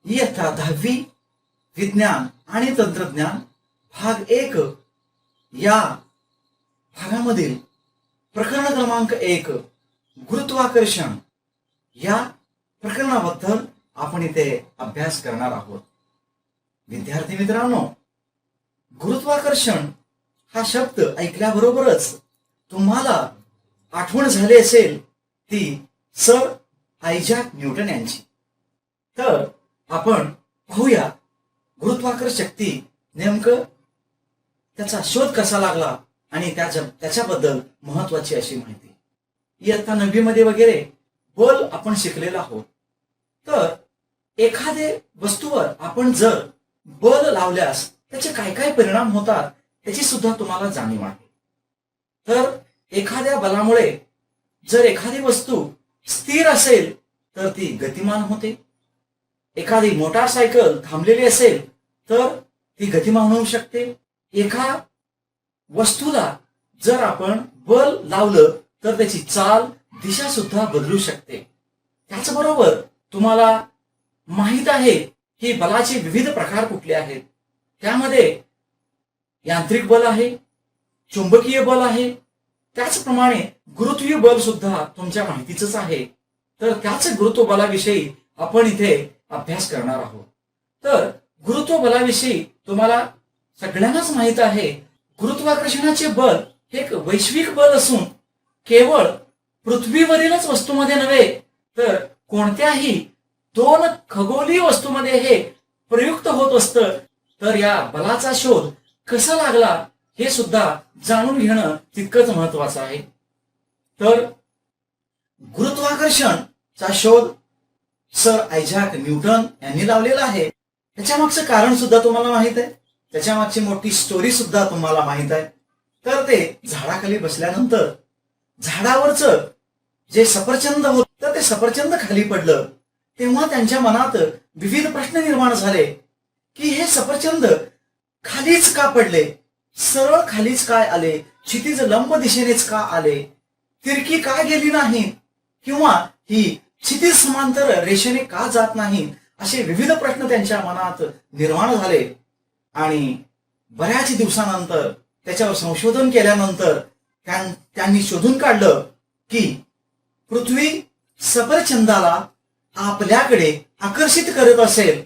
इयत्ता 10वी विज्ञान आणि तंत्रज्ञान भाग 1 या भागामधील प्रकरण क्रमांक 1 गुरुत्वाकर्षण या प्रकरणाबद्दल आपण इथे अभ्यास करणार आहोत. विद्यार्थी मित्रांनो, गुरुत्वाकर्षण हा शब्द ऐकल्याबरोबरच तुम्हाला आठवण झाली असेल ती सर आयझॅक न्यूटन यांची. तर आपण पाहूया गुरुत्वाकर्षण शक्ती नेमकं त्याचा शोध कसा लागला आणि त्याच्याबद्दल महत्वाची अशी माहिती. इयत्ता 9वी मध्ये वगैरे बल आपण शिकलेला आहोत. तर एखाद्या वस्तूवर आपण जर बल लावल्यास त्याचे काय काय परिणाम होतात त्याची सुद्धा तुम्हाला जाणीव आहे. तर एखाद्या बलामुळे जर एखादी वस्तू स्थिर असेल तर ती गतिमान होते. एखादी मोटारसायकल थांबलेली असेल तर ती गतिमान होऊ शकते. एका वस्तूला जर आपण बल लावलं तर त्याची चाल दिशा सुद्धा बदलू शकते. त्याचबरोबर तुम्हाला माहित आहे की बलाचे विविध प्रकार कुठले आहेत. त्यामध्ये यांत्रिक बल आहे, चुंबकीय बल आहे, त्याचप्रमाणे गुरुत्वीय बल सुद्धा तुमच्या माहितीच आहे. तर त्याच गुरुत्व बलाविषयी आपण इथे अभ्यास करणार आहोत. तर गुरुत्व बलाविषयी तुम्हाला सगळ्यांनाच माहित आहे, गुरुत्वाकर्षणाचे बल हे एक वैश्विक बल असून केवळ पृथ्वीवरीलच वस्तूमध्ये नव्हे तर कोणत्याही 2 खगोलीय वस्तूमध्ये हे प्रयुक्त होत असतं. तर या बलाचा शोध कसा लागला हे सुद्धा जाणून घेणं तितकंच महत्वाचं आहे. तर गुरुत्वाकर्षणचा शोध सर आयझॅक न्यूटन यांनी लावलेला आहे. त्याच्यामागचं कारण सुद्धा तुम्हाला माहित आहे, त्याच्यामागची मोठी स्टोरी सुद्धा तुम्हाला माहित आहे. तर ते झाडाखाली बसल्यानंतर झाडावरचं जे सफरचंद होत तर ते सफरचंद खाली पडलं. तेव्हा त्यांच्या मनात विविध प्रश्न निर्माण झाले की हे सफरचंद खालीच का पडले, सरळ खालीच काय आले, क्षितिज लंब दिशेनेच का आले, तिरकी का गेली नाही किंवा ही क्षितिज समांतर रेषेने का जात नाही, असे विविध प्रश्न त्यांच्या मनात निर्माण झाले. आणि बऱ्याच दिवसानंतर त्याच्यावर संशोधन केल्यानंतर त्यांनी शोधून काढलं की पृथ्वी सफरचंदाला आपल्याकडे आकर्षित करत असेल.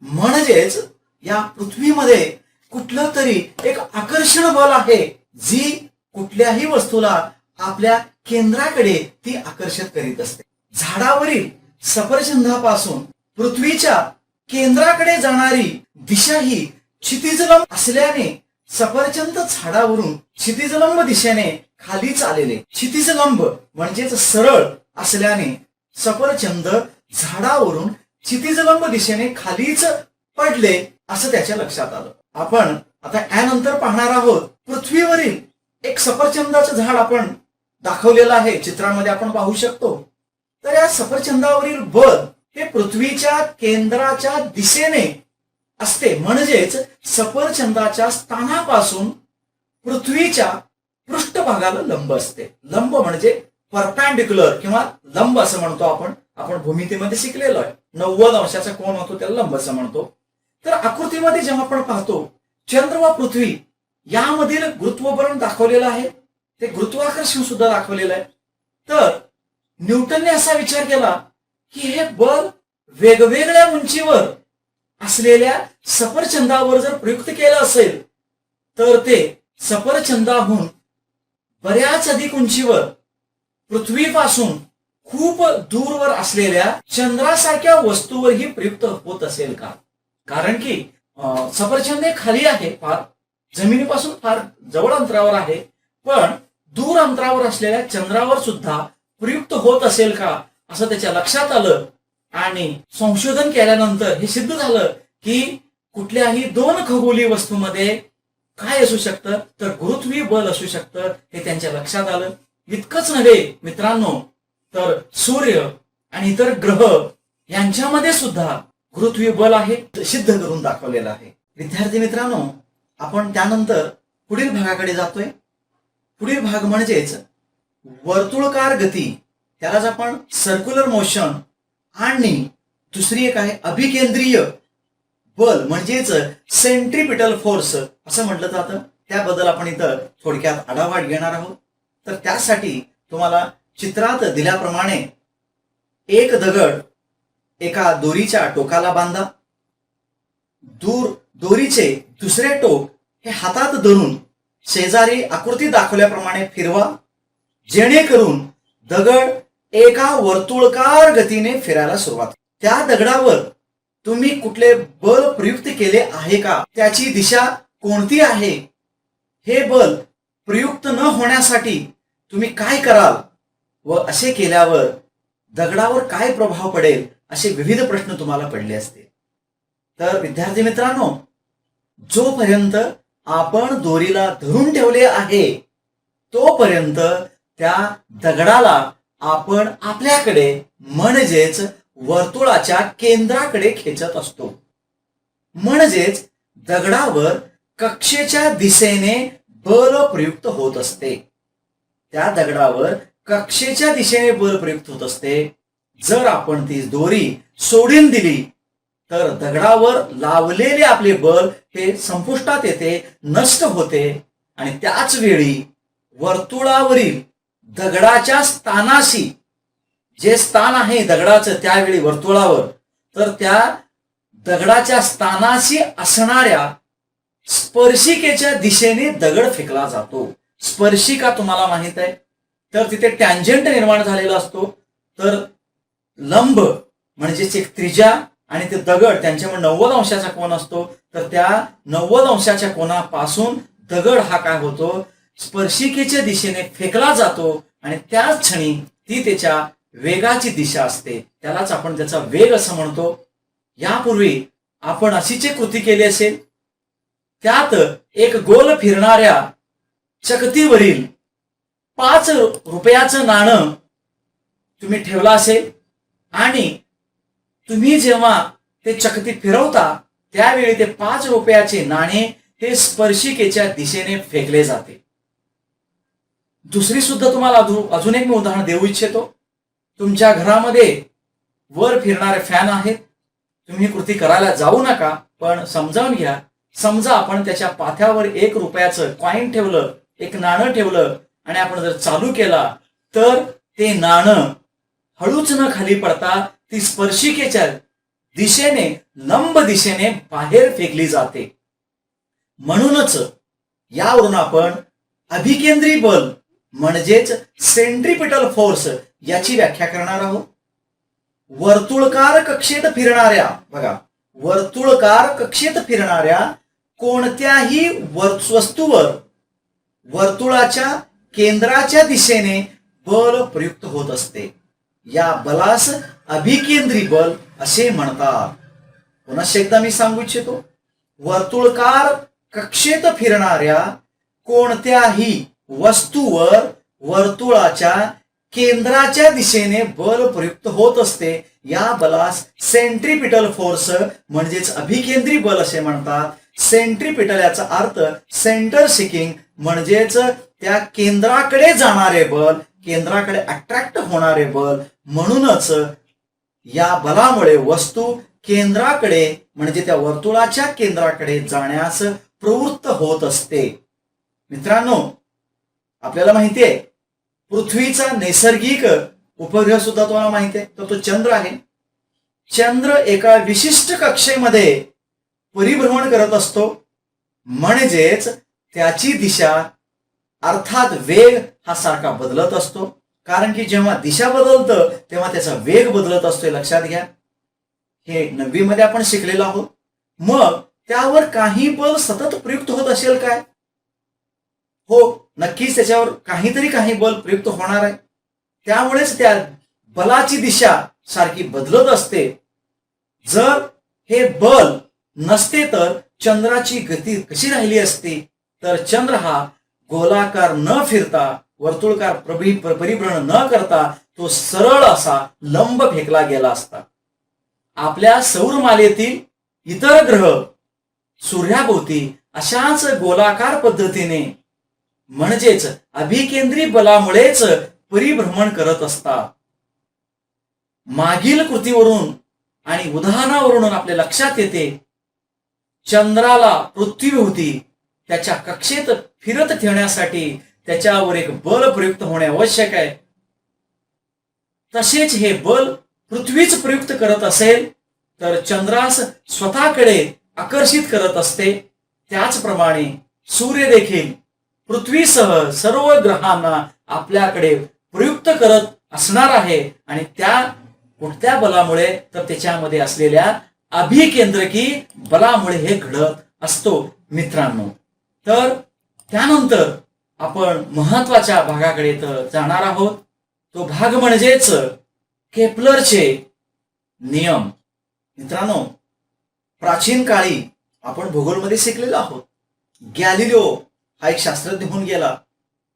म्हणजेच या पृथ्वीमध्ये कुठलं तरी एक आकर्षण बल आहे जी कुठल्याही वस्तूला आपल्या केंद्राकडे ती आकर्षित करीत असते. झाडावरील सफरचंदापासून पृथ्वीच्या केंद्राकडे जाणारी दिशा ही क्षितिजलंब असल्याने सफरचंद झाडावरून क्षितिजलंब दिशेने खालीच आलेले. क्षितिजलंब म्हणजेच सरळ असल्याने सफरचंद झाडावरून क्षितिजलंब दिशेने खालीच पडले असं त्याच्या लक्षात आलं. आपण आता यानंतर पाहणार आहोत पृथ्वीवरील एक सफरचंदाचं झाड आपण दाखवलेलं आहे, चित्रामध्ये आपण पाहू शकतो. तर या सफरचंदावरील बल हे पृथ्वीच्या केंद्राच्या दिशेने असते. म्हणजेच सफरचंदाच्या स्थानापासून पृथ्वीच्या पृष्ठभागाला लंब असते. लंब म्हणजे परपॅन्डिक्युलर किंवा लंब असं म्हणतो आपण भूमितीमध्ये शिकलेलो आहे. 90 अंशाचा कोन होतो त्याला लंब असं म्हणतो. तर आकृतीमध्ये जेव्हा आपण पाहतो चंद्र व पृथ्वी यामधील गुरुत्वबळ दाखवलेलं आहे, ते गुरुत्वाकर्षण सुद्धा दाखवलेलं आहे. तर न्यूटनने असा विचार केला की हे बल वेगवेगळ्या उंचीवर असलेल्या सफरचंदावर जर प्रयुक्त केलं असेल तर ते सफरचंदाहून बऱ्याच अधिक उंचीवर पृथ्वीपासून खूप दूरवर असलेल्या चंद्रासारख्या वस्तूवरही प्रयुक्त होत असेल का. कारण की सफरचंद हे खाली आहे, फार जमिनीपासून फार जवळ अंतरावर आहे, पण दूर अंतरावर असलेल्या चंद्रावर सुद्धा प्रयुक्त होत असेल का असं त्याच्या लक्षात आलं. आणि संशोधन केल्यानंतर हे सिद्ध झालं की कुठल्याही 2 खगोलीय वस्तूमध्ये काय असू शकतं तर गुरुत्वीय बल असू शकतं हे त्यांच्या लक्षात आलं. इतकंच नव्हे मित्रांनो, तर सूर्य आणि इतर ग्रह यांच्यामध्ये सुद्धा गुरुत्वीय बल आहे, सिद्ध करून दाखवलेलं आहे. विद्यार्थी मित्रांनो, आपण त्यानंतर पुढील भागाकडे जातोय. पुढील भाग म्हणजेच वर्तुळकार गती, त्यालाच आपण सर्क्युलर मोशन आणि दुसरी एक आहे अभिकेंद्रीय बल म्हणजेच सेंट्रिपिटल फोर्स असं म्हटलं जातं. त्याबद्दल आपण इथं थोडक्यात आढावा घेणार आहोत. तर त्यासाठी तुम्हाला चित्रात दिल्याप्रमाणे एक दगड एका दोरीच्या टोकाला बांधा. दोरीचे दुसरे टोक हे हातात धरून शेजारी आकृती दाखवल्याप्रमाणे फिरवा, जेणेकरून दगड एका वर्तुळकार गतीने फिरायला सुरुवात. त्या दगडावर तुम्ही कुठले बल प्रयुक्त केले आहे का, त्याची दिशा कोणती आहे, हे बल प्रयुक्त न होण्यासाठी तुम्ही काय कराल व असे केल्यावर दगडावर काय प्रभाव पडेल, असे विविध प्रश्न तुम्हाला पडले असतील. तर विद्यार्थी मित्रांनो, जोपर्यंत आपण दोरीला धरून ठेवले आहे तोपर्यंत त्या दगडाला आपण आपल्याकडे म्हणजेच वर्तुळाच्या केंद्राकडे खेचत असतो. म्हणजेच दगडावर कक्षेच्या दिशेने बल प्रयुक्त होत असते. त्या दगडावर कक्षेच्या दिशेने बल प्रयुक्त होत असते. जर आपण ती दोरी सोडून दिली तर दगडावर लावलेले आपले बल हे संपुष्टात येते, नष्ट होते आणि त्याच वेळी वर्तुळावरील दगडाच्या स्थानाशी, जे स्थान आहे दगडाचं त्यावेळी वर्तुळावर, तर त्या दगडाच्या स्थानाशी असणाऱ्या स्पर्शिकेच्या दिशेने दगड फेकला जातो. स्पर्शिका तुम्हाला माहित आहे, तर तिथे टँजंट निर्माण झालेला असतो. तर लंब म्हणजेच एक त्रिज्या आणि ते दगड त्यांच्यामुळे 90 अंशाचा कोन असतो. तर त्या 90 अंशाच्या कोनापासून दगड हा काय होतो, स्पर्शिकेच्या दिशेने फेकला जातो आणि त्याच क्षणी ती त्याच्या वेगाची दिशा असते, त्यालाच आपण त्याचा वेग असं म्हणतो. यापूर्वी आपण अशीच एक कृती केली असेल. त्यात एक गोल फिरणाऱ्या चकतीवरील 5 रुपयाचं नाणं तुम्ही ठेवलं असेल आणि तुम्ही जेव्हा ते चकती फिरवता त्यावेळी ते 5 रुपयाचे नाणे हे स्पर्शिकेच्या दिशेने फेकले जाते. दुसरी सुद्धा तुम्हाला अजून एक मी उदाहरण देऊ इच्छितो. तुमच्या घरामध्ये वर फिरणारे फॅन आहेत. तुम्ही कृती करायला जाऊ नका, पण समजावून घ्या. समजा आपण त्याच्या पाथ्यावर 1 रुपयाचं कॉइन ठेवलं, एक नाणं ठेवलं आणि आपण जर चालू केला तर ते नाणं हळूच न खाली पडता ती स्पर्शिकेच्या दिशेने, लंब दिशेने बाहेर फेकली जाते. म्हणूनच यावरून आपण अभिकेंद्री बल म्हणजेच सेंट्रिपिटल फोर्स याची व्याख्या करणार आहोत. वर्तुळकार कक्षेत फिरणाऱ्या, बघा, वर्तुळकार कक्षेत फिरणाऱ्या कोणत्याही वस्तूवर वर्तुळाच्या केंद्राच्या दिशेने बल प्रयुक्त होत असते. या बलास अभिकेंद्री बल असे म्हणतात. पुन्हा एकदा मी सांगू इच्छितो. वर्तुळकार कक्षेत फिरणाऱ्या कोणत्याही वस्तूवर वर्तुळाच्या केंद्राच्या दिशेने बल प्रयुक्त होत असते. या बलास सेंट्रिपिटल फोर्स म्हणजेच अभिकेंद्री बल असे म्हणतात. सेंट्रिपिटल याचा अर्थ सेंटर सिकिंग म्हणजेच त्या केंद्राकडे जाणारे बल, केंद्राकडे अट्रॅक्ट होणारे बल. म्हणूनच या बलामुळे वस्तू केंद्राकडे म्हणजे त्या वर्तुळाच्या केंद्राकडे जाण्यास प्रवृत्त होत असते. मित्रांनो, आपल्याला माहिती आहे पृथ्वीचा नैसर्गिक उपग्रह सुद्धा तुम्हाला माहिती आहे, तर तो चंद्र आहे. चंद्र एका विशिष्ट कक्षेमध्ये परिभ्रमण करत असतो. म्हणजेच त्याची दिशा अर्थात वेग हा सारखा बदलत असतो. कारण की जेव्हा दिशा बदलतं तेव्हा त्याचा वेग बदलत असतो, लक्षात घ्या. हे 9वी मध्ये आपण शिकलेलो आहोत. मग त्यावर काही बल सतत प्रयुक्त होत असेल काय? हो, नक्कीच त्याच्यावर काही बल प्रयुक्त होणार आहे. त्यामुळेच त्या बलाची दिशा सारखी बदलत असते. जर हे बल नसते तर चंद्राची गती कशी राहिली असती? तर चंद्र हा गोलाकार न फिरता, वर्तुळकार परिभ्रमण न करता तो सरळ असा लंब फेकला गेला असता. आपल्या सौरमालेतील इतर ग्रह सूर्याभोवती अशाच गोलाकार पद्धतीने म्हणजेच अभिकेंद्री बलामुळेच परिभ्रमण करत असतात. मागील कृतीवरून आणि उदाहरणावरून आपल्या लक्षात येते चंद्राला पृथ्वीभोवती त्याच्या कक्षेत फिरत ठेवण्यासाठी त्याच्यावर एक बल प्रयुक्त होणे आवश्यक आहे. तसेच हे बल पृथ्वीच प्रयुक्त करत असेल तर चंद्रास स्वतःकडे आकर्षित करत असते. त्याचप्रमाणे सूर्य देखील पृथ्वीसह सर्व ग्रहांना आपल्याकडे प्रयुक्त करत असणार आहे. आणि त्या कोणत्या बलामुळे तर त्याच्यामध्ये असलेल्या अभिकेंद्रकी बलामुळे हे घडत असतो मित्रांनो. तर त्यानंतर आपण महत्वाच्या भागाकडे जाणार आहोत. तो भाग म्हणजेच केपलरचे नियम. मित्रांनो, प्राचीन काळी आपण भूगोलमध्ये शिकलेलो आहोत. गॅलिलिओ हा एक शास्त्रज्ञ होऊन गेला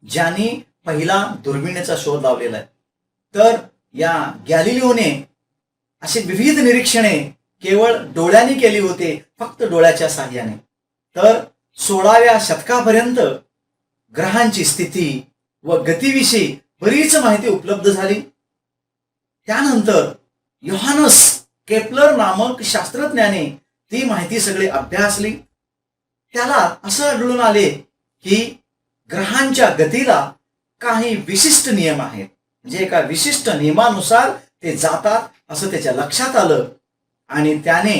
ज्यांनी पहिला दुर्बिणीचा शोध लावलेला आहे. तर या गॅलिलिओने अशी विविध निरीक्षणे केवळ डोळ्यांनी केली होती, फक्त डोळ्याच्या साहाय्याने. तर 16व्या शतकापर्यंत ग्रहांची स्थिती व गतीविषयी बरीच माहिती उपलब्ध झाली. त्यानंतर योहानस केपलर नामक शास्त्रज्ञाने ती माहिती सगळी अभ्यासली. त्याला असं आढळून आले की ग्रहांच्या गतीला काही विशिष्ट नियम आहेत, म्हणजे एका विशिष्ट नियमानुसार ते जातात असं त्याच्या लक्षात आलं. आणि त्याने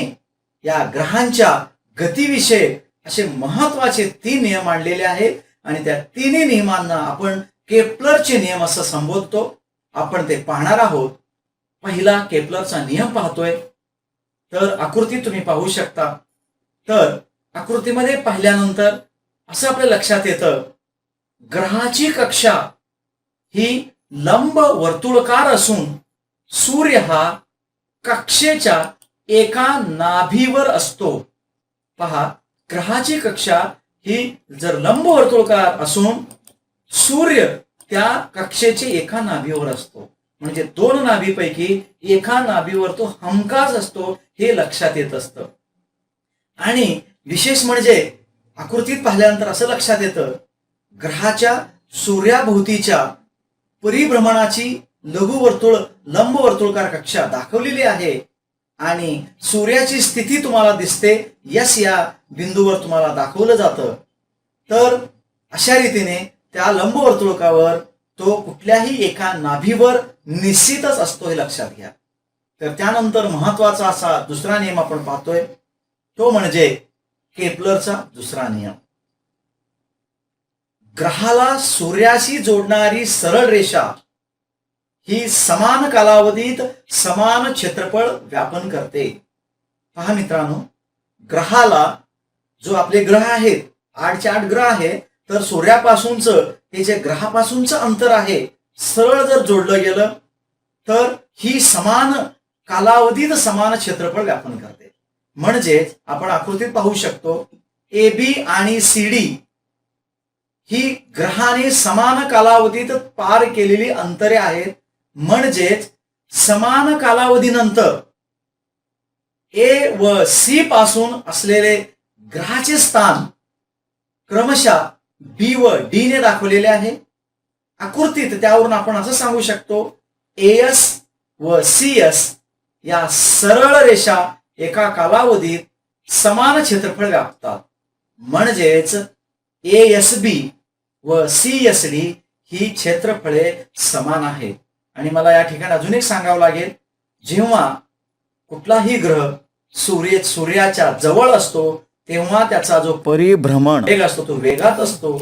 या ग्रहांच्या गतीविषयी असे महत्वाचे 3 नियम आणलेले आहेत. आणि त्या 3 नियमांना आपण केपलरचे नियम असं संबोधतो. आपण ते पाहणार आहोत. पहिला केपलरचा नियम पाहतोय. तर आकृती तुम्ही पाहू शकता. तर आकृतीमध्ये पाहिल्यानंतर असं आपल्या लक्षात येतं, ग्रहाची कक्षा ही लंब वर्तुळकार असून सूर्य हा कक्षेच्या एका नाभीवर असतो. पहा, ग्रहाची कक्षा ही जर लंब वर्तुळकार असून सूर्य त्या कक्षेचे एका नाभीवर असतो, म्हणजे 2 नाभीपैकी एका नाभीवर तो हमखास असतो, हे लक्षात येत असतं. आणि विशेष म्हणजे आकृतीत पाहिल्यानंतर असं लक्षात येतं, ग्रहाच्या सूर्याभोवतीच्या परिभ्रमणाची लघुवर्तुळ लंब वर्तुळकार कक्षा दाखवलेली आहे. आणि सूर्याची स्थिती तुम्हाला दिसते, यस या बिंदूवर तुम्हाला दाखवलं जातं. तर अशा रीतीने त्या लंब वर्तुळकावर तो कुठल्याही एका नाभीवर निश्चितच असतो, हे लक्षात घ्या. तर त्यानंतर महत्वाचा असा दुसरा नियम आपण पाहतोय. तो म्हणजे केपलरचा दुसरा नियम. ग्रहाला सूर्याशी जोडणारी सरळ रेषा ही समान कालावधीत समान क्षेत्रफळ व्यापन करते. पहा मित्रांनो, ग्रहाला जो आपले ग्रह आहेत 8चे 8 ग्रह आहे, तर सूर्यापासूनच हे जे ग्रहापासूनचं अंतर आहे सरळ जर जोडलं गेलं तर ही समान कालावधीत समान क्षेत्रफळ व्यापन करते. म्हणजेच आपण आकृतीत पाहू शकतो, AB आणि CD ही ग्रहाने समान कालावधीत पार केलेली अंतरे आहेत. म्हणजेच समान कालावधीनंतर A व C पासून असलेले ग्रहाचे स्थान क्रमशः B व D ने दाखवलेले आहे. आकृतीत त्यावरून आपण असं सांगू शकतो, AS व CS या सरळ रेषा एका कालावधीत समान क्षेत्रफळ व्यापतात. म्हणजेच ASB व CSD ही क्षेत्रफळे समान आहेत. आणि मला या ठिकाणी अजून एक सांगावं लागेल, जेव्हा कुठलाही ग्रह सूर्याच्या जवळ असतो तेव्हा त्याचा जो परिभ्रमण वेग असतो तो वेगात असतो.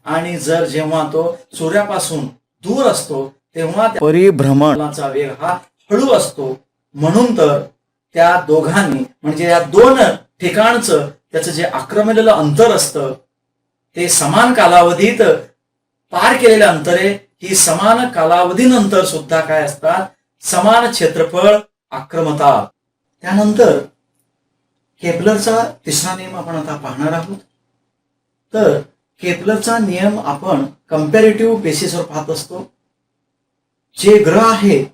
आणि जर जेव्हा तो सूर्यापासून दूर असतो तेव्हा परिभ्रमणाचा वेग हा हळू असतो. म्हणून तर त्या दोघांनी म्हणजे या 2 ठिकाणचं त्याचं जे आक्रमलेलं अंतर असतं ते समान कालावधीत पार केलेले अंतरे ही समान कालावधीनंतर सुद्धा काय असतात, समान क्षेत्रफळ आक्रमतात. त्यानंतर केपलरचा तिसरा नियम आपण आता पाहणार आहोत. तर केपलरचा नियम आपण कंपॅरेटिव्ह बेसिसवर पाहत असतो. जे ग्रह आहेत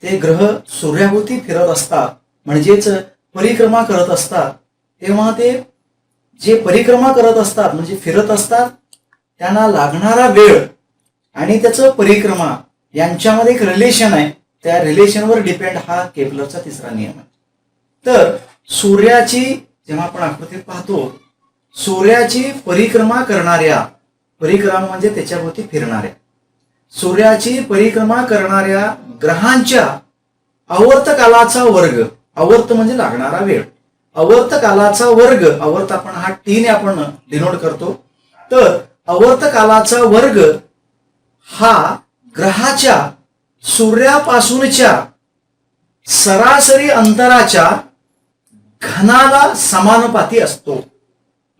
ते ग्रह सूर्याभोवती फिरत असतात, म्हणजेच परिक्रमा करत असतात. तेव्हा ते जे परिक्रमा करत असतात म्हणजे फिरत असतात त्यांना लागणारा वेळ आणि त्याचं परिक्रमा यांच्यामध्ये एक रिलेशन आहे. त्या रिलेशनवर डिपेंड हा केपलरचा तिसरा नियम आहे. तर सूर्याची जेव्हा आपण आकृतीत पाहतो, सूर्याची परिक्रमा करणाऱ्या, परिक्रमा म्हणजे त्याच्याभोवती फिरणाऱ्या, सूर्याची परिक्रमा करणाऱ्या ग्रहांच्या आवर्तकालाचा वर्ग, आवर्त म्हणजे लागणारा वेळ, आवर्तकालाचा वर्ग, आवर्त आपण हा टी ने आपण डिनोट करतो, तर आवर्तकालाचा वर्ग हा ग्रहाच्या सूर्यापासूनच्या सरासरी अंतराच्या घनाला समानुपाती असतो.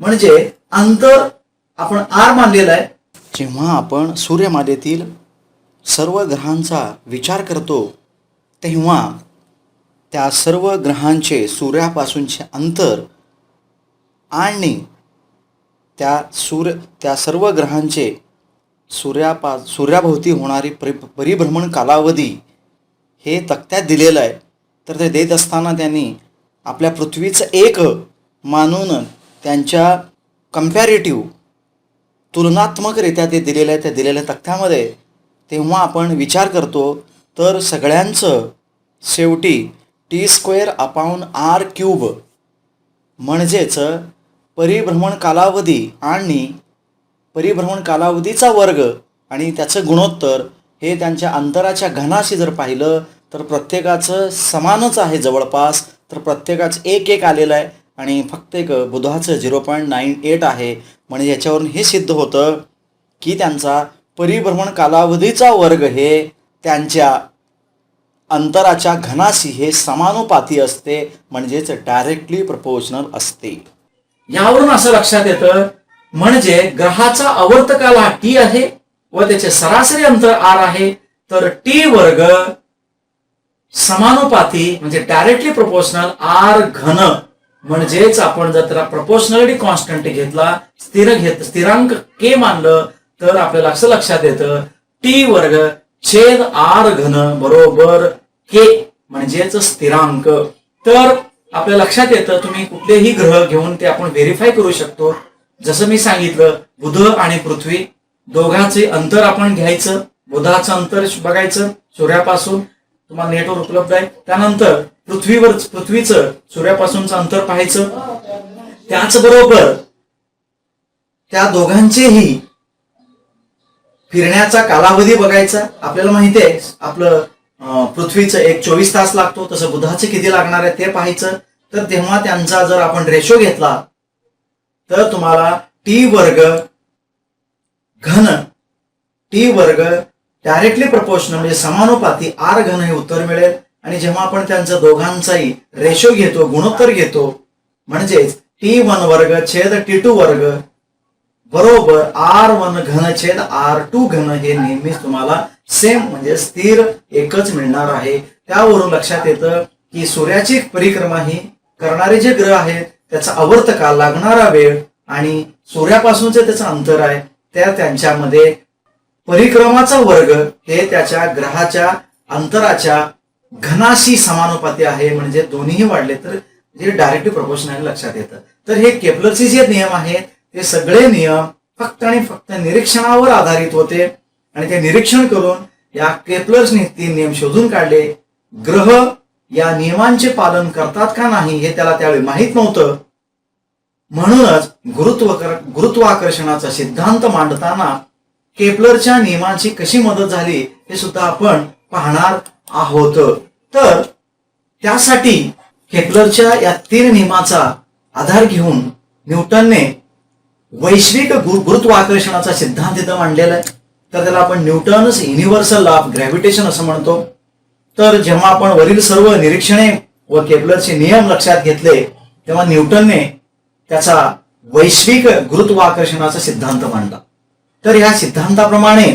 म्हणजे अंतर आपण आर मानलेलं आहे. जेव्हा आपण सूर्यमालेतील सर्व ग्रहांचा विचार करतो तेव्हा त्या सर्व ग्रहांचे सूर्यापासूनचे अंतर आणि त्या सर्व ग्रहांचे सूर्याभोवती होणारी परिभ्रमण कालावधी हे तक्त्यात दिलेलं आहे. तर ते देत असताना त्यांनी आपल्या पृथ्वीचं एक मानून त्यांच्या कम्पॅरेटिव्ह तुलनात्मकरित्या ते दिलेलं आहे. त्या दिलेल्या तक्त्यामध्ये तेव्हा आपण विचार करतो तर सगळ्यांचं शेवटी T²/r³ म्हणजेच परिभ्रमण कालावधी आणि परिभ्रमण कालावधीचा वर्ग आणि त्याचं गुणोत्तर हे त्यांच्या अंतराच्या घनाशी जर पाहिलं तर प्रत्येकाचं समानच आहे जवळपास. तर प्रत्येकाचं एक एक आलेलं आहे आणि फक्त एक बुधाचं 0.98 आहे. म्हणजे याच्यावरून हे सिद्ध होतं की त्यांचा परिभ्रमण कालावधीचा वर्ग हे त्यांच्या अंतराच्या घनाशी हे समानुपाती असते, म्हणजेच डायरेक्टली प्रपोर्शनल असते. यावरून असं लक्षात येतं म्हणजे ग्रहाचा आवर्तकाल हा टी आहे व त्याचे सरासरी अंतर आर आहे. तर टी वर्ग समानुपाती म्हणजे डायरेक्टली प्रोपोर्शनल आर घन, म्हणजेच आपण जर त्याला प्रोपोर्शनॅलिटी कॉन्स्टंट घेतला, स्थिरांक के मानलं तर आपल्याला असं लक्षात येतं टी वर्ग छेद आर घन बरोबर के म्हणजेच स्थिरांक. तर आपल्या लक्षात येतं तुम्ही कुठलेही ग्रह घेऊन ते आपण व्हेरीफाय करू शकतो. जसं मी सांगितलं बुध आणि पृथ्वी दोघांचे अंतर आपण घ्यायचं, बुधाचं अंतर बघायचं सूर्यापासून, तुम्हाला नेटवर उपलब्ध आहे. त्यानंतर पृथ्वीचं सूर्यापासूनचं अंतर पाहायचं. त्याचबरोबर त्या दोघांचेही फिरण्याचा कालावधी बघायचा. आपल्याला माहिती आहे आपलं पृथ्वीचं 24 तास लागतो, तसं बुधाचं किती लागणार आहे ते पाहायचं. तर तेव्हा त्यांचा जर आपण रेशो घेतला तर तुम्हाला टी वर्ग घन, टी वर्ग डायरेक्टली प्रपोर्शनल म्हणजे समानुपाती आर घन हे उत्तर मिळेल. आणि जेव्हा आपण त्यांचा दोघांचाही रेशो घेतो, गुणोत्तर घेतो, म्हणजेच T1 वर्ग छेद T2 वर्ग बरोबर R1 घन छेद R2 घन हे नेहमीच तुम्हाला सेम म्हणजे स्थिर एकच मिळणार आहे. त्यावरून लक्षात येतं की सूर्याची परिक्रमा ही करणारे जे ग्रह आहेत त्याचा आवर्तकाल, लागणारा वेळ आणि सूर्यापासूनचे त्याचं अंतर आहे त्या त्यांच्यामध्ये परिक्रमाचा वर्ग हे त्याच्या ग्रहाच्या अंतराच्या घनाशी समानुपाती आहे. म्हणजे दोन्हीही वाढले तर जे डायरेक्टली प्रोपोर्शनल लक्षात येतं. तर हे केपलरचे जे नियम आहेत ते सगळे नियम फक्त आणि फक्त निरीक्षणावर आधारित होते आणि ते निरीक्षण करून या केपलर्सने 3 नियम शोधून काढले. ग्रह या नियमांचे पालन करतात का नाही हे त्याला त्यावेळी माहीत नव्हतं. म्हणूनच गुरुत्वाकर्षणाचा सिद्धांत मांडताना केपलरच्या नियमांची कशी मदत झाली हे सुद्धा आपण पाहणार आहोत. तर त्यासाठी केपलरच्या या 3 नियमाचा आधार घेऊन न्यूटनने वैश्विक गुरुत्वाकर्षणाचा सिद्धांत इथं मांडलेला आहे. तर त्याला आपण Newton's universal law of gravitation असं म्हणतो. तर जेव्हा आपण वरील सर्व निरीक्षणे व केपलरचे नियम लक्षात घेतले तेव्हा न्यूटनने त्याचा वैश्विक गुरुत्वाकर्षणाचा सिद्धांत मांडला. तर या सिद्धांताप्रमाणे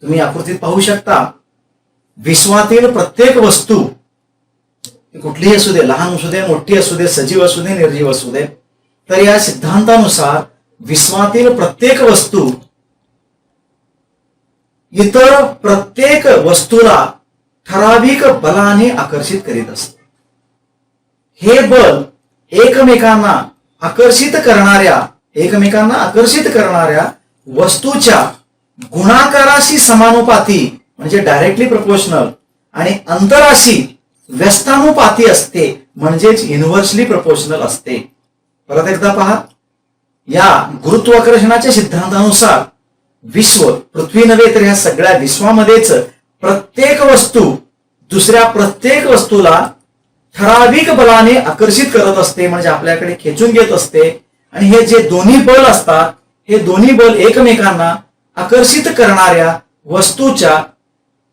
तुम्ही आकृतीत पाहू शकता विश्वातील प्रत्येक वस्तू कुठलीही असू दे, लहान असू दे, मोठी असू दे, सजीव असू दे, निर्जीव असू दे, तर या सिद्धांतानुसार विश्वातील प्रत्येक वस्तू इतर प्रत्येक वस्तूला ठराविक बलाने आकर्षित करीत असते. हे बल एकमेकांना आकर्षित करणाऱ्या वस्तूच्या गुणाकाराशी समानुपाती म्हणजे डायरेक्टली प्रपोर्शनल आणि अंतराशी व्यस्तानुपाती असते, म्हणजेच युनिव्हर्सली प्रपोर्शनल असते. परत एकदा पहा, या गुरुत्वाकर्षणाच्या सिद्धांतानुसार विश्व, पृथ्वी नव्हे तर ह्या सगळ्या विश्वामध्येच प्रत्येक वस्तू दुसऱ्या प्रत्येक वस्तूला ठराविक बलाने आकर्षित करत असते, म्हणजे आपल्याकडे खेचून घेत असते. आणि हे जे दोन्ही बल असतात, हे दोन्ही बल एकमेकांना आकर्षित करणाऱ्या वस्तूच्या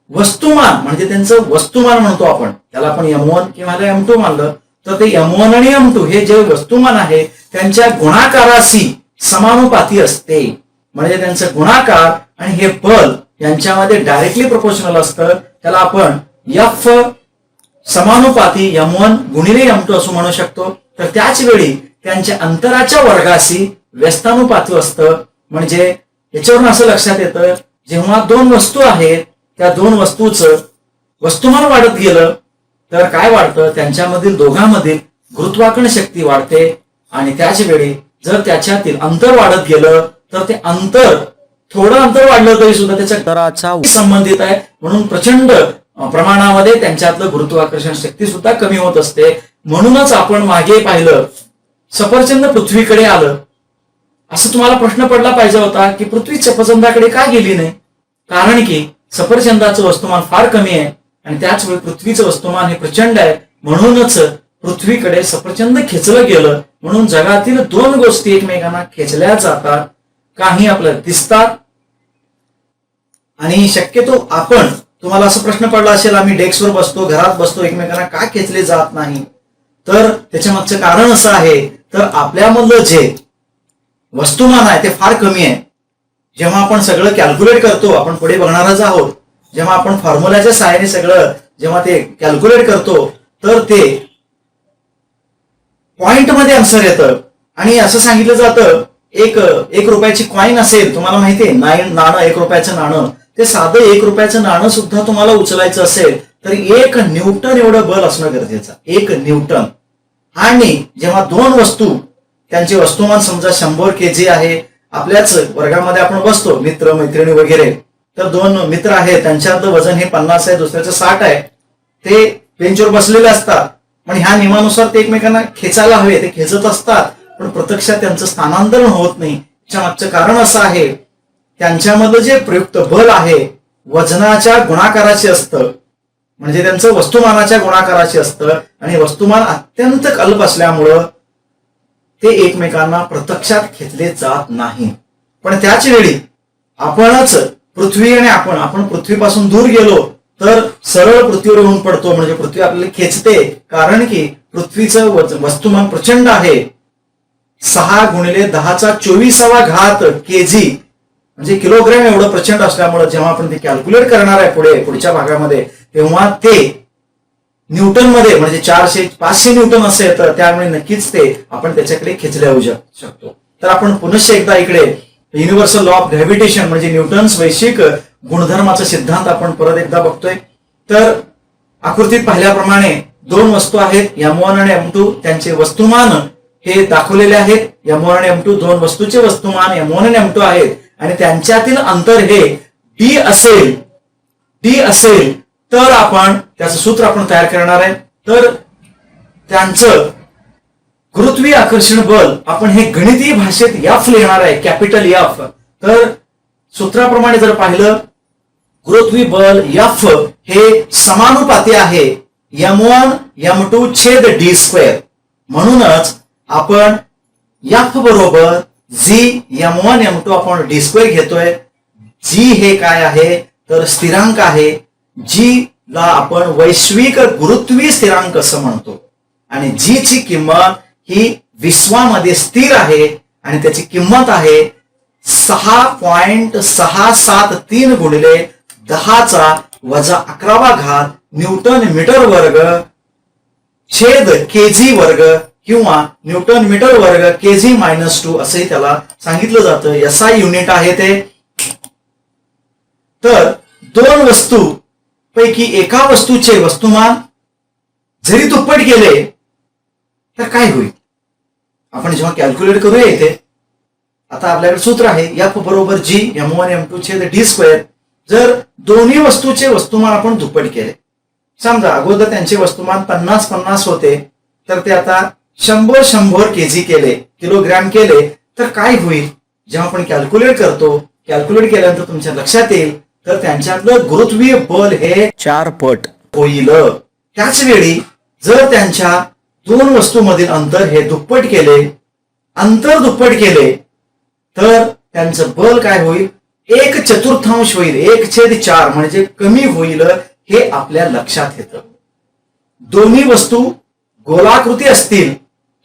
वस्तुमान, म्हणजे त्यांचं वस्तुमान म्हणतो आपण त्याला, आपण M1 किंवा M2 मानलं तर ते M1 आणि M2 हे जे वस्तुमान आहे त्यांच्या गुणाकाराशी समानुपाती असते. म्हणजे त्यांचं गुणाकार आणि हे बल यांच्यामध्ये डायरेक्टली प्रोपोर्शनल असतं. त्याला आपण F समानुपाती M1 गुणिले M2 असं म्हणू शकतो. तर त्याच वेळी त्यांच्या अंतराच्या वर्गाशी व्यस्तानुपाती असतं. म्हणजे याच्यावरून असं लक्षात येतं, जेव्हा दोन वस्तू आहेत त्या दोन वस्तूचं वस्तुमान वाढत गेलं तर काय वाढतं, त्यांच्यामधील दोघांमधील गुरुत्वाकर्षण शक्ती वाढते. आणि त्याच वेळी जर त्याच्यातील अंतर वाढत गेलं तर ते अंतर, थोडं अंतर वाढलं तरी सुद्धा त्याच्या अंतराचा संबंधित आहे, म्हणून प्रचंड प्रमाणामध्ये त्यांच्यातलं गुरुत्वाकर्षण शक्ती सुद्धा कमी होत असते. म्हणूनच आपण मागे पाहिलं, सफरचंद पृथ्वीकडे आलं, असं तुम्हाला प्रश्न पडला पाहिजे होता की पृथ्वी सफरचंदाकडे का गेली नाही. कारण की सफरचंदाचं वस्तुमान फार कमी आहे आणि त्याच वेळी पृथ्वीचं वस्तुमान हे प्रचंड आहे. म्हणूनच पृथ्वीकडे सफरचंद खेचलं गेलं. म्हणून जगातील दोन गोष्टी एकमेकांना खेचल्या जातात, काही आपल्याला दिसतात आणि शक्यतो आपण, तुम्हाला असं प्रश्न पडला असेल, आम्ही डेस्कवर बसतो, घरात बसतो, एकमेकांना का खेचले जात नाही. तर त्याच्या मागचं कारण असं आहे, तर आपल्यामधलं जे वस्तुमान आहे ते फार कमी आहे. जेव्हा आपण सगळं कॅल्क्युलेट करतो, आपण पुढे बघणारच आहोत, जेव्हा आपण फॉर्म्युलाच्या सहाय्याने सगळं जेव्हा ते कॅल्क्युलेट करतो तर ते पॉइंट मध्ये आन्सर येतं. आणि असं सांगितलं जातं, एक रुपयाची कॉईन असेल, तुम्हाला माहितीये नाणं, 1 रुपयाचं नाणं, ते साधं 1 रुपयाचं नाणं सुद्धा तुम्हाला उचलायचं असेल तर 1 न्यूटन एवढं बल असणं गरजेचं, 1 न्यूटन. आणि जेव्हा दोन वस्तू, त्यांचे वस्तुमान समजा 100 kg आहे, आपल्याच वर्गामध्ये आपण बसतो, मित्र मैत्रिणी वगैरे, तर दोन मित्र आहेत, त्यांच्यातलं वजन हे 50 आहे, दुसऱ्याचं 60 आहे, ते बेंचवर बसलेले असतात. पण ह्या नियमानुसार ते एकमेकांना खेचायला हवे, ते खेचत असतात, पण प्रत्यक्षात त्यांचं स्थानांतरण होत नाही. त्याच्या मागचं कारण असं आहे, त्यांच्यामधलं जे प्रयुक्त बल आहे वजनाच्या गुणाकाराचे असतं, म्हणजे त्यांचं वस्तुमानाच्या गुणाकाराचे असतं. आणि वस्तुमान अत्यंत अल्प असल्यामुळं ते एकमेकांना प्रत्यक्षात खेचले जात नाही. पण त्याच वेळी आपणच पृथ्वी आणि आपण पृथ्वीपासून दूर गेलो तर सरळ पृथ्वीवर येऊन पडतो, म्हणजे पृथ्वी आपल्याला खेचते. कारण की पृथ्वीचं वस्तुमान प्रचंड आहे, 6 × 10⁻²4 kg, म्हणजे किलोग्रॅम एवढं प्रचंड असल्यामुळे जेव्हा आपण ते कॅल्क्युलेट करणार आहे पुढच्या भागामध्ये, तेव्हा ते न्यूटन मध्ये, म्हणजे 400-500 न्यूटन असेल, तर त्यामुळे नक्कीच ते आपण त्याच्याकडे खेचले होऊ शकतो. तर आपण पुनश्च एकदा इकडे युनिव्हर्सल लॉ ऑफ ग्रॅव्हिटेशन, म्हणजे न्यूटन्स वैश्विक गुणधर्माचा सिद्धांत आपण परत एकदा बघतोय. तर आकृतीत पाहिल्याप्रमाणे दोन वस्तू आहेत, M1 आणि M2, त्यांचे वस्तुमान हे दाखवलेले आहेत. M1 आणि M2 दोन वस्तूचे वस्तुमान M1 आणि M2 आहेत आणि त्यांच्यातील अंतर हे D असेल तर आपण त्याचं सूत्र आपण तयार करणार आहे. तर त्यांचं गुरुत्वीय आकर्षण बल आपण हे गणितीय भाषेत F लिहिणार आहे, कॅपिटल F. तर सूत्राप्रमाणे जर पाहिलं, गुरुत्वीय बल F हे समानुपाती आहे M1 M2 छेद d². म्हणूनच आपण F बरोबर G M1 M2 आपण d² घेतोय. G हे काय आहे तर स्थिरांक आहे. G ला आपण वैश्विक गुरुत्वीय स्थिरांक असं म्हणतो आणि G ची किंमत ही विश्वामध्ये स्थिर आहे आणि त्याची किंमत आहे 6.673 × 10⁻11 न्यूटन मीटर वर्ग छेद kg वर्ग किंवा न्यूटन मीटर वर्ग kg-2 असंही त्याला सांगितलं जातं. SI युनिट आहे ते. तर दोन वस्तू पैकी एका वस्तूचे वस्तुमान जरी दुप्पट केले तर काय होईल, आपण जेव्हा कॅल्क्युलेट करूया इथे, आता आपल्याकडे सूत्र आहे F बरोबर G M1 M2 छेद d². जर दोन्ही वस्तूचे वस्तुमान आपण दुप्पट केले, समजा अगोदर त्यांचे वस्तुमान 50-50 होते, तर ते आता 100-100 केजी केले, किलोग्रॅम केले, तर काय होईल? जेव्हा आपण कॅल्क्युलेट करतो, कॅल्क्युलेट केल्यानंतर तुमच्या लक्षात येईल तर त्यांच्यातलं गुरुत्वीय बल हे 4 पट होईल. त्याच वेळी जर त्यांच्या दोन वस्तूमधील अंतर हे दुप्पट केले, अंतर दुप्पट केले, तर त्यांचं बल काय होईल? 1/4 होईल. 1/4 म्हणजे कमी होईल, हे आपल्या लक्षात येतं. दोन्ही वस्तू गोलाकृती असतील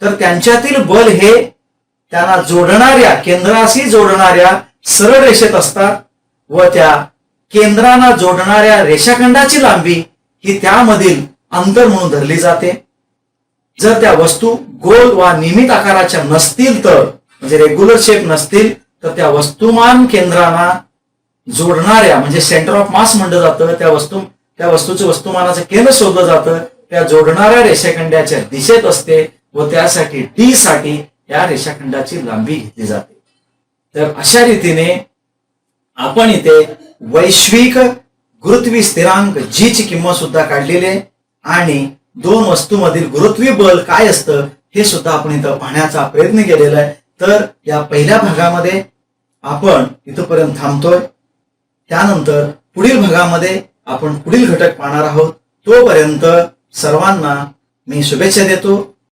तर त्यांच्यातील बल हे त्यांना जोडणाऱ्या, केंद्राशी जोडणाऱ्या सरळ रेषेत असतात व त्या केंद्रांना जोडणाऱ्या रेषाखंडाची लांबी ही त्यामधील अंतर म्हणून धरली जाते. जर त्या वस्तू गोल वा नियमित आकाराच्या नसतील, तर म्हणजे रेग्युलर शेप नसतील, तर त्या वस्तुमान केंद्रांना जोडणाऱ्या, म्हणजे सेंटर ऑफ मास म्हणलं जातं, त्या वस्तूचं वस्तुमानाचं केंद्र शोधलं जातं, त्या जोडणाऱ्या रेषाखंडाच्या दिशेत असते व त्यासाठी डी साठी या रेषाखंडाची लांबी घेतली जाते. तर अशा रीतीने आपण इथे वैश्विक गुरुत्वीय स्थिरांक जी ची किंमत सुद्धा काढलेली आहे आणि दोन वस्तूमधील गुरुत्वीय बल काय असतं हे सुद्धा आपण इथं पाहण्याचा प्रयत्न केलेला आहे. तर या पहिल्या भागामध्ये आपण इथपर्यंत थांबतोय. त्यानंतर पुढील भागामध्ये आपण पुढील घटक पाहणार आहोत. तोपर्यंत सर्वांना मी शुभेच्छा देतो.